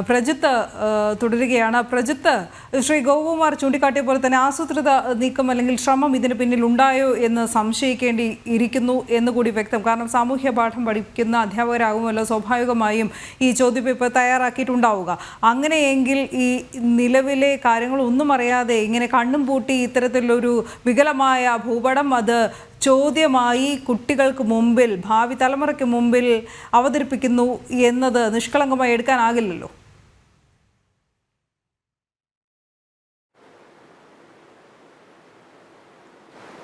പ്രജിത്ത് തുടരുകയാണ്. പ്രജിത്ത്, ശ്രീ ഗോപകുമാർ ചൂണ്ടിക്കാട്ടിയ പോലെ തന്നെ ആസൂത്രിത നീക്കം അല്ലെങ്കിൽ ശ്രമം ഇതിന് പിന്നിൽ ഉണ്ടായോ എന്ന് സംശയിക്കേണ്ടി ഇരിക്കുന്നു എന്നുകൂടി വ്യക്തം. കാരണം സാമൂഹ്യ പാഠം പഠിക്കുന്ന അധ്യാപകരാകുമല്ലോ സ്വാഭാവികമായും ഈ ചോദ്യപേപ്പർ തയ്യാറാക്കിയിട്ടുണ്ടാവുക. അങ്ങനെയെങ്കിൽ ഈ നിലവിലെ കാര്യങ്ങളൊന്നും അറിയാതെ ഇങ്ങനെ കണ്ണും പൂട്ടി ഇത്തരത്തിലൊരു വികലമായ ഭൂപടം അത് ചോദ്യമായി കുട്ടികൾക്ക് മുമ്പിൽ, ഭാവി തലമുറയ്ക്ക് മുമ്പിൽ അവതരിപ്പിക്കുന്നു എന്നത് നിഷ്കളങ്കമായി എടുക്കാനാകില്ലല്ലോ.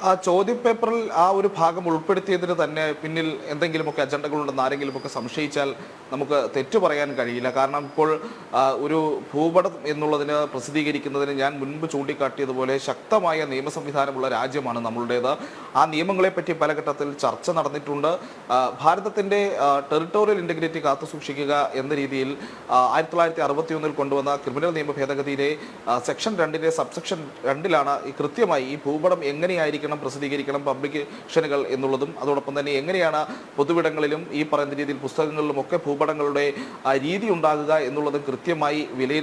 ആ ചോദ്യപേപ്പറിൽ ആ ഒരു ഭാഗം ഉൾപ്പെടുത്തിയതിന് തന്നെ പിന്നിൽ എന്തെങ്കിലുമൊക്കെ അജണ്ടകളുണ്ടെന്ന് ആരെങ്കിലുമൊക്കെ സംശയിച്ചാൽ നമുക്ക് തെറ്റു പറയാൻ കഴിയില്ല. കാരണം ഇപ്പോൾ ഒരു ഭൂപടം എന്നുള്ളതിന് പ്രസിദ്ധീകരിക്കുന്നതിന് ഞാൻ മുൻപ് ചൂണ്ടിക്കാട്ടിയതുപോലെ ശക്തമായ നിയമ സംവിധാനമുള്ള രാജ്യമാണ് നമ്മളുടേത്. ആ നിയമങ്ങളെപ്പറ്റി പല ഘട്ടത്തിൽ ചർച്ച നടന്നിട്ടുണ്ട്. ഭാരതത്തിൻ്റെ ടെറിട്ടോറിയൽ ഇൻറ്റഗ്രിറ്റി കാത്തുസൂക്ഷിക്കുക എന്ന രീതിയിൽ 1961 കൊണ്ടുവന്ന ക്രിമിനൽ നിയമ ഭേദഗതിയിലെ സെക്ഷൻ 2 സബ്സെക്ഷൻ 2 ഈ കൃത്യമായി ഈ ഭൂപടം എങ്ങനെയായിരിക്കണം പ്രസിദ്ധീകരിക്കണം പബ്ലിക്കേഷനുകൾ എന്നുള്ളതും അതോടൊപ്പം തന്നെ എങ്ങനെയാണ് പൊതുവിടങ്ങളിലും ഈ പറയുന്ന രീതിയിൽ പുസ്തകങ്ങളിലും ഒക്കെ ഭൂപടങ്ങളുടെ രീതി ഉണ്ടാകുക എന്നുള്ളതും കൃത്യമായി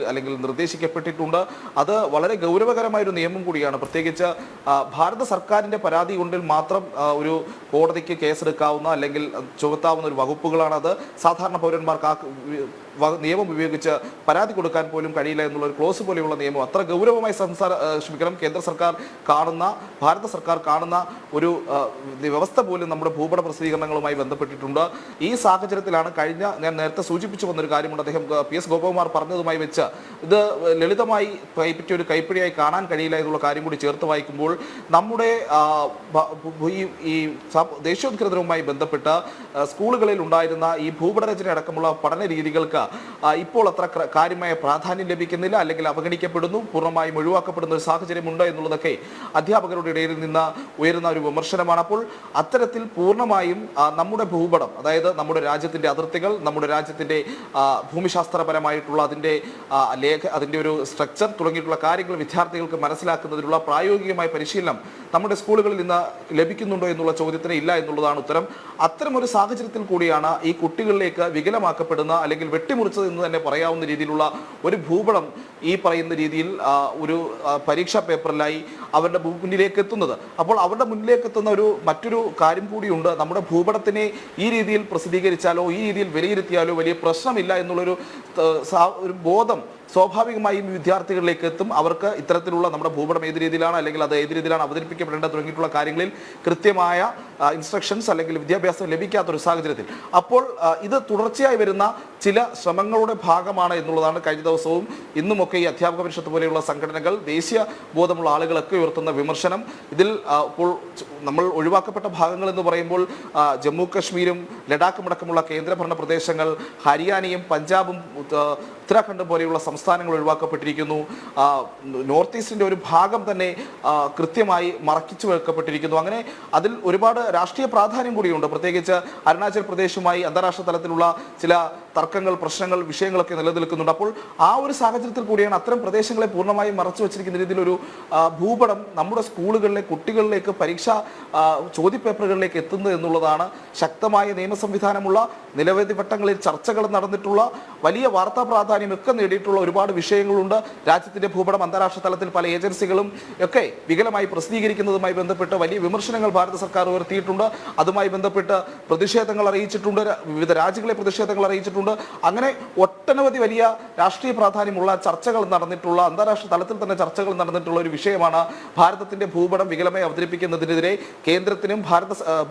അല്ലെങ്കിൽ നിർദ്ദേശിക്കപ്പെട്ടിട്ടുണ്ട്. അത് വളരെ ഗൗരവകരമായൊരു നിയമം കൂടിയാണ്. പ്രത്യേകിച്ച് ഭാരത സർക്കാരിൻ്റെ പരാതി കൊണ്ടിൽ മാത്രം ഒരു കോടതിക്ക് കേസെടുക്കാവുന്ന അല്ലെങ്കിൽ ചുമത്താവുന്ന ഒരു വകുപ്പുകളാണത്. സാധാരണ പൗരന്മാർക്ക് ആ നിയമം ഉപയോഗിച്ച് പരാതി കൊടുക്കാൻ പോലും കഴിയില്ല എന്നുള്ള ഒരു ക്ലോസ് പോലെയുള്ള നിയമം അത്ര ഗൗരവമായി കേന്ദ്ര സർക്കാർ കാണുന്ന, ഭാരത സർക്കാർ കാണുന്ന ഒരു വ്യവസ്ഥ പോലും നമ്മുടെ ഭൂപട പ്രസിദ്ധീകരണങ്ങളുമായി ബന്ധപ്പെട്ടിട്ടുണ്ട്. ഈ സാഹചര്യത്തിലാണ് ഞാൻ നേരത്തെ സൂചിപ്പിച്ചു വന്നൊരു കാര്യമുണ്ട്. അദ്ദേഹം PS ഗോപകുമാർ പറഞ്ഞതുമായി വെച്ച് ഇത് ലളിതമായി പറ്റിയ ഒരു കൈപ്പിടിയായി കാണാൻ കഴിയില്ല എന്നുള്ള കാര്യം കൂടി ചേർത്ത് വായിക്കുമ്പോൾ നമ്മുടെ ഈ ദേശീയോദ്ഗ്രഥനവുമായി ബന്ധപ്പെട്ട സ്കൂളുകളിൽ ഉണ്ടായിരുന്ന ഈ ഭൂപടരചന അടക്കമുള്ള പഠന രീതികൾക്ക് ഇപ്പോൾ അത്ര കാര്യമായ പ്രാധാന്യം ലഭിക്കുന്നില്ല, അല്ലെങ്കിൽ അവഗണിക്കപ്പെടുന്നു, പൂർണ്ണമായും ഒഴിവാക്കപ്പെടുന്ന ഒരു സാഹചര്യമുണ്ട് എന്നുള്ളതൊക്കെ അധ്യാപകരുടെ ഇടയിൽ നിന്ന് ഉയരുന്ന ഒരു വിമർശനമാണ്. അപ്പോൾ അത്തരത്തിൽ പൂർണ്ണമായും നമ്മുടെ ഭൂപടം, അതായത് നമ്മുടെ രാജ്യത്തിൻ്റെ അതിർത്തികൾ, നമ്മുടെ രാജ്യത്തിൻ്റെ ഭൂമിശാസ്ത്രപരമായിട്ടുള്ള അതിൻ്റെ ഒരു സ്ട്രക്ചർ തുടങ്ങിയിട്ടുള്ള കാര്യങ്ങൾ വിദ്യാർത്ഥികൾക്ക് മനസ്സിലാക്കുന്നതിനുള്ള പ്രായോഗികമായ പരിശീലനം നമ്മുടെ സ്കൂളുകളിൽ നിന്ന് ലഭിക്കുന്നുണ്ടോ എന്നുള്ള ചോദ്യത്തിന് ഇല്ല എന്നുള്ളതാണ് ഉത്തരം. അത്തരമൊരു സാഹചര്യത്തിൽ കൂടിയാണ് ഈ കുട്ടികളിലേക്ക് വികലമാക്കപ്പെടുന്ന അല്ലെങ്കിൽ വെട്ടിമുറിച്ചത് എന്ന് തന്നെ പറയാവുന്ന രീതിയിലുള്ള ഒരു ഭൂപടം ഈ പറയുന്ന രീതിയിൽ ഒരു പരീക്ഷാ പേപ്പറിലായി അവരുടെ മുന്നിലേക്ക് എത്തുന്നത്. അപ്പോൾ അവരുടെ മുന്നിലേക്ക് എത്തുന്ന മറ്റൊരു കാര്യം കൂടിയുണ്ട്. നമ്മുടെ ഭൂപടത്തിനെ ഈ രീതിയിൽ പ്രസിദ്ധീകരിച്ചാലോ ഈ രീതിയിൽ വിലയിരുത്തിയാലോ വലിയ പ്രശ്നമില്ല എന്നുള്ളൊരു ബോധം സ്വാഭാവികമായും വിദ്യാർത്ഥികളിലേക്ക് എത്തും. അവർക്ക് ഇത്തരത്തിലുള്ള നമ്മുടെ ഭൂപടം ഏത് രീതിയിലാണ് അല്ലെങ്കിൽ അത് ഏത് രീതിയിലാണ് അവതരിപ്പിക്കപ്പെടേണ്ടത് തുടങ്ങിയിട്ടുള്ള കാര്യങ്ങളിൽ കൃത്യമായ ഇൻസ്ട്രക്ഷൻസ് അല്ലെങ്കിൽ വിദ്യാഭ്യാസം ലഭിക്കാത്തൊരു സാഹചര്യത്തിൽ അപ്പോൾ ഇത് തുടർച്ചയായി വരുന്ന ചില ശ്രമങ്ങളുടെ ഭാഗമാണ് എന്നുള്ളതാണ് കഴിഞ്ഞ ദിവസവും ഇന്നുമൊക്കെ ഈ അധ്യാപക പരിഷത്ത് പോലെയുള്ള സംഘടനകൾ, ദേശീയ ബോധമുള്ള ആളുകളൊക്കെ ഉയർത്തുന്ന വിമർശനം. ഇതിൽ ഇപ്പോൾ നമ്മൾ ഒഴിവാക്കപ്പെട്ട ഭാഗങ്ങൾ എന്ന് പറയുമ്പോൾ ജമ്മു കശ്മീരും ലഡാക്കും അടക്കമുള്ള കേന്ദ്രഭരണ പ്രദേശങ്ങൾ, ഹരിയാനയും പഞ്ചാബും ഉത്തരാഖണ്ഡ് പോലെയുള്ള സംസ്ഥാനങ്ങൾ ഒഴിവാക്കപ്പെട്ടിരിക്കുന്നു. നോർത്ത് ഈസ്റ്റിൻ്റെ ഒരു ഭാഗം തന്നെ കൃത്യമായി മറക്കിച്ചു വെക്കപ്പെട്ടിരിക്കുന്നു. അങ്ങനെ അതിൽ ഒരുപാട് രാഷ്ട്രീയ പ്രാധാന്യം കൂടിയുണ്ട്. പ്രത്യേകിച്ച് അരുണാചൽ പ്രദേശുമായി അന്താരാഷ്ട്ര തലത്തിലുള്ള ചില തർക്കങ്ങൾ, പ്രശ്നങ്ങൾ, വിഷയങ്ങളൊക്കെ നിലനിൽക്കുന്നുണ്ട്. അപ്പോൾ ആ ഒരു സാഹചര്യത്തിൽ കൂടിയാണ് അത്തരം പ്രദേശങ്ങളെ പൂർണ്ണമായും മറച്ചു വെച്ചിരിക്കുന്ന രീതിയിലൊരു ഭൂപടം നമ്മുടെ സ്കൂളുകളിലെ കുട്ടികളിലേക്ക് പരീക്ഷാ ചോദ്യപേപ്പറുകളിലേക്ക് എത്തുന്നത് എന്നുള്ളതാണ്. ശക്തമായ നിയമ സംവിധാനമുള്ള, നിരവധി വട്ടങ്ങളിൽ ചർച്ചകൾ നടന്നിട്ടുള്ള, വലിയ വാർത്താ പ്രാധാന്യമൊക്കെ നേടിയിട്ടുള്ള ഒരുപാട് വിഷയങ്ങളുണ്ട്. രാജ്യത്തിൻ്റെ ഭൂപടം അന്താരാഷ്ട്ര തലത്തിൽ പല ഏജൻസികളും ഒക്കെ വികലമായി പ്രസിദ്ധീകരിക്കുന്നതുമായി ബന്ധപ്പെട്ട് വലിയ വിമർശനങ്ങൾ ഭാരത സർക്കാർ ഉയർത്തിയിട്ടുണ്ട്. അതുമായി ബന്ധപ്പെട്ട് പ്രതിഷേധങ്ങൾ അറിയിച്ചിട്ടുണ്ട്, വിവിധ രാജ്യങ്ങളെ പ്രതിഷേധങ്ങൾ അറിയിച്ചിട്ടുണ്ട്. അങ്ങനെ ഒട്ടനവധി വലിയ രാഷ്ട്രീയ പ്രാധാന്യമുള്ള ചർച്ചകൾ നടന്നിട്ടുള്ള, അന്താരാഷ്ട്ര തലത്തിൽ തന്നെ ചർച്ചകൾ നടന്നിട്ടുള്ള ഒരു വിഷയമാണ് ഭാരതത്തിൻ്റെ ഭൂപടം വികലമായി അവതരിപ്പിക്കുന്നതിനെതിരെ കേന്ദ്രത്തിനും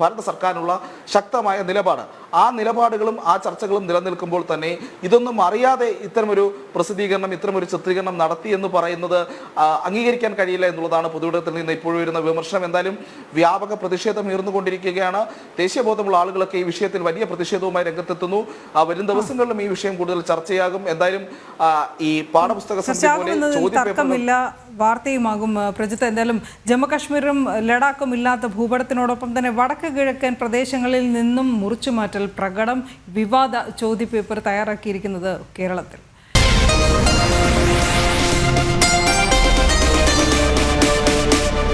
ഭാരത സർക്കാരിനുള്ള ശക്തമായ നിലപാട്. ആ നിലപാടുകളും ആ ചർച്ചകളും നിലനിൽക്കുമ്പോൾ തന്നെ ഇതൊന്നും അറിയാതെ ഇത്തരമൊരു പ്രസിദ്ധീകരണം, ഇത്തരമൊരു ചിത്രീകരണം നടത്തി എന്ന് പറയുന്നത് അംഗീകരിക്കാൻ കഴിയില്ല എന്നുള്ളതാണ് പൊതുവിടത്തിൽ നിന്ന് ഇപ്പോഴും വരുന്ന വിമർശനം. എന്തായാലും വ്യാപക പ്രതിഷേധം ഉയർന്നുകൊണ്ടിരിക്കുകയാണ്. ദേശീയബോധമുള്ള ആളുകളൊക്കെ ഈ വിഷയത്തിൽ വലിയ പ്രതിഷേധവുമായി രംഗത്തെത്തുന്നു. വരും ദിവസങ്ങളിലും ഈ വിഷയം കൂടുതൽ ചർച്ചയാകും. എന്തായാലും ഈ പാഠപുസ്തക തർക്കമില്ല, വാർത്തയുമാകും. പ്രജിത്ത്, എന്തായാലും ജമ്മു കാശ്മീരും ലഡാക്കും ഇല്ലാത്ത ഭൂപടത്തിനോടൊപ്പം തന്നെ വടക്ക് കിഴക്കൻ പ്രദേശങ്ങളിൽ നിന്നും മുറിച്ചുമാറ്റൽ പ്രകടം, വിവാദ ചോദ്യപേപ്പർ തയ്യാറാക്കിയിരിക്കുന്നത് കേരളത്തിൽ.